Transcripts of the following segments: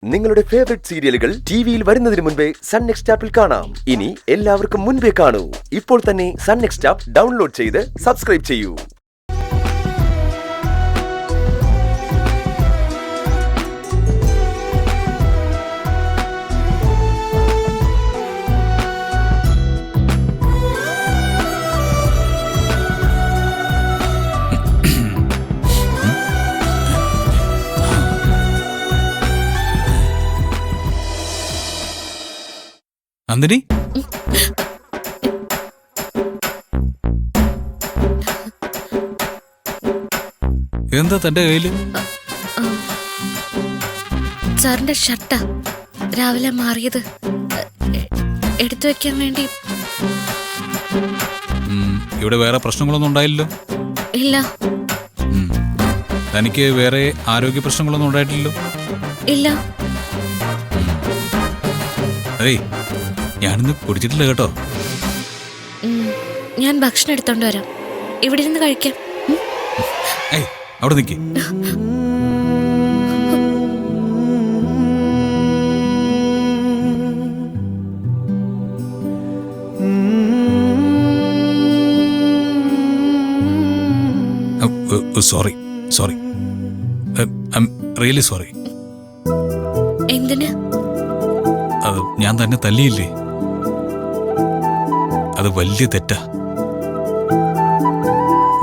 നിങ്ങളുടെ ഫേവറേറ്റ് സീരിയലുകൾ ടിവിയിൽ വരുന്നതിന് മുൻപേ സൺ നെക്സ്റ്റ് ആപ്പിൽ കാണാം. ഇനി എല്ലാവർക്കും മുൻപേ കാണൂ. ഇപ്പോൾ തന്നെ സൺ നെക്സ്റ്റ് ആപ്പ് ഡൗൺലോഡ് ചെയ്ത് സബ്സ്ക്രൈബ് ചെയ്യൂ. നന്ദിനി, എന്താ തന്റെ കയ്യില്? സാറിന്റെ ഷർട്ടാ രാവിലെ മാറിയത്, എടുത്തു വെക്കാൻ വേണ്ടി. ഇവിടെ വേറെ പ്രശ്നങ്ങളൊന്നും ഉണ്ടായില്ലല്ലോ? ഇല്ല. തനിക്ക് വേറെ ആരോഗ്യ പ്രശ്നങ്ങളൊന്നും ഉണ്ടായിട്ടില്ലല്ലോ? ഇല്ല. അതേ, ഞാനിന്ന് കുടിച്ചിട്ടില്ല കേട്ടോ. ഞാൻ ഭക്ഷണം എടുത്തോണ്ട് വരാം, ഇവിടെ ഇരുന്ന് കഴിക്കാം. അവിടെ നിൽക്കി. Sorry sorry, I am really sorry. എന്തിന്? അത് ഞാൻ തന്നെ തല്ലിയില്ലേ, അത് വലിയ തെറ്റാ.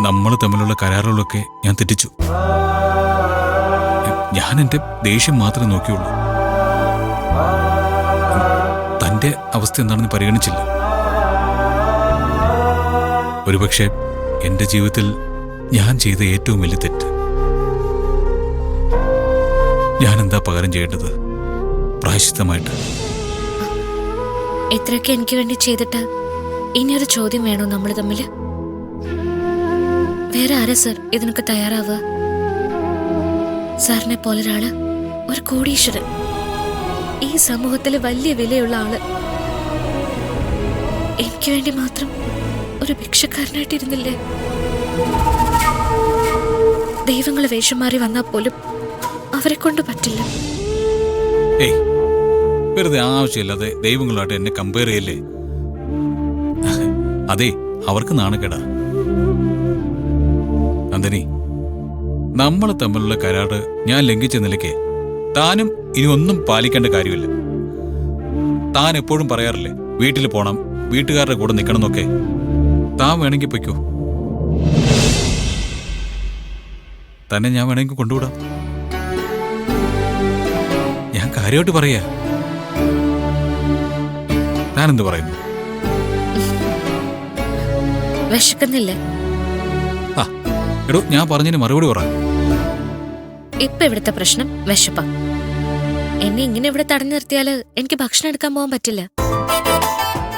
നമ്മൾ തമ്മിലുള്ള കരാറുകളൊക്കെ ഞാൻ തെറ്റിച്ചു. ഞാൻ എന്റെ ദേഷ്യം മാത്രമേ നോക്കിയുള്ളൂ. തന്റെ അവസ്ഥ എന്താണെന്ന് പരിഗണിച്ചില്ല. ഒരുപക്ഷെ എന്റെ ജീവിതത്തിൽ ഞാൻ ചെയ്ത ഏറ്റവും വലിയ തെറ്റ്. ഞാൻ എന്താ പകരം ചെയ്യേണ്ടത്? പ്രായശ്ചിത്തമായിട്ട് എത്രയൊക്കെ എനിക്ക് വേണ്ടി ചെയ്തിട്ട് ഇനിയൊരു ചോദ്യം വേണോ നമ്മൾ തമ്മില്? വേറെ ആരാ സർ ഇതിനൊക്കെ തയ്യാറാവുക? സാറിനെ പോലൊരാള്, ഒരു കോടീശ്വരൻ, ഈ സമൂഹത്തില് വലിയ വിലയുള്ള ആള്, എനിക്ക് വേണ്ടി മാത്രം ഒരു ഭിക്ഷക്കാരനായിട്ടിരുന്നില്ലേ? ദൈവങ്ങള് വേഷം മാറി വന്നാൽ പോലും അവരെ കൊണ്ട് പറ്റില്ല. വെറുതെ ആവശ്യമില്ലാതെ ദൈവങ്ങളായിട്ട് എന്നെ കമ്പയർ ചെയ്യല്ലേ. അതെ, അവർക്ക് നാണക്കേടാ. നന്ദിനി, നമ്മൾ തമ്മിലുള്ള കരാറ് ഞാൻ ലംഘിച്ച നിലയ്ക്ക് താനും ഇനി ഒന്നും പാലിക്കേണ്ട കാര്യമില്ല. താൻ എപ്പോഴും പറയാറില്ലേ വീട്ടിൽ പോണം, വീട്ടുകാരുടെ കൂടെ നിൽക്കണം എന്നൊക്കെ. താൻ വേണമെങ്കിൽ പൊയ്ക്കോ, തന്നെ ഞാൻ വേണമെങ്കിൽ കൊണ്ടുവിടാം. ഞാൻ കാര്യമായിട്ട് പറയാ. താനെന്ത് പറയുന്നു? വിശക്കുന്നില്ലേ? എടോ, ഞാൻ പറഞ്ഞതിന് മറുപടി പറ. ഇപ്പൊ ഇവിടുത്തെ പ്രശ്നം വിശപ്പാ. എന്നെ ഇങ്ങനെ ഇവിടെ തടഞ്ഞു നിർത്തിയാല് എനിക്ക് ഭക്ഷണം എടുക്കാൻ പോകാൻ പറ്റില്ല.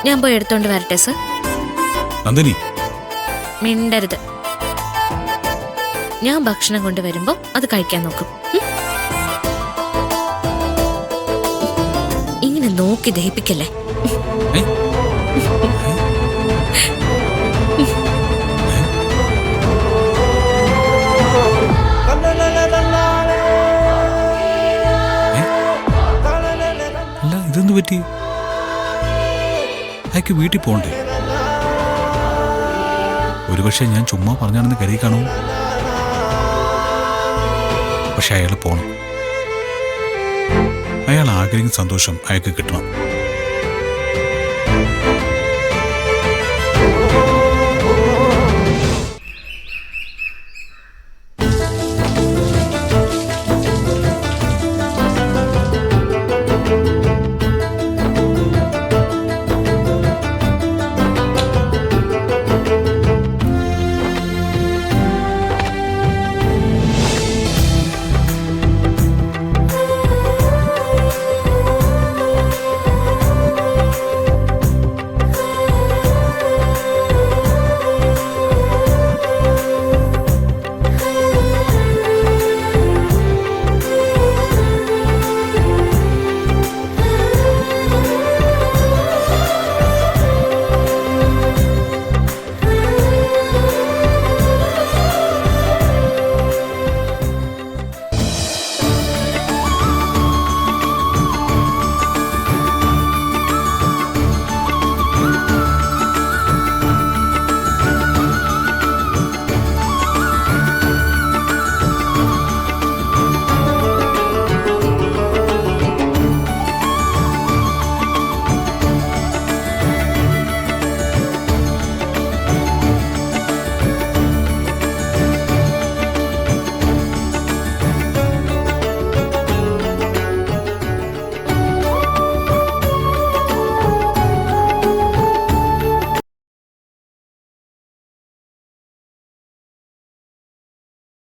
ഞാൻ പോയി എടുത്തോണ്ട് വരട്ടെ സർ? നന്ദിനി, മിണ്ടരുത്. ഞാൻ ഭക്ഷണം കൊണ്ടുവരുമ്പോ അത് കഴിക്കാൻ നോക്കും. ഇങ്ങനെ നോക്കി ദഹിപ്പിക്കല്ലേ. അല്ല, ഇതെന്ത് പറ്റി? അയാൾക്ക് വീട്ടിൽ പോണ്ടേ? ഒരുപക്ഷെ ഞാൻ ചുമ്മാ പറഞ്ഞാണെന്ന് കരുതി കാണൂ. പക്ഷെ അയാൾ പോണം. അയാൾ ആഗ്രഹിക്കുന്ന സന്തോഷം അയാൾക്ക് കിട്ടണം.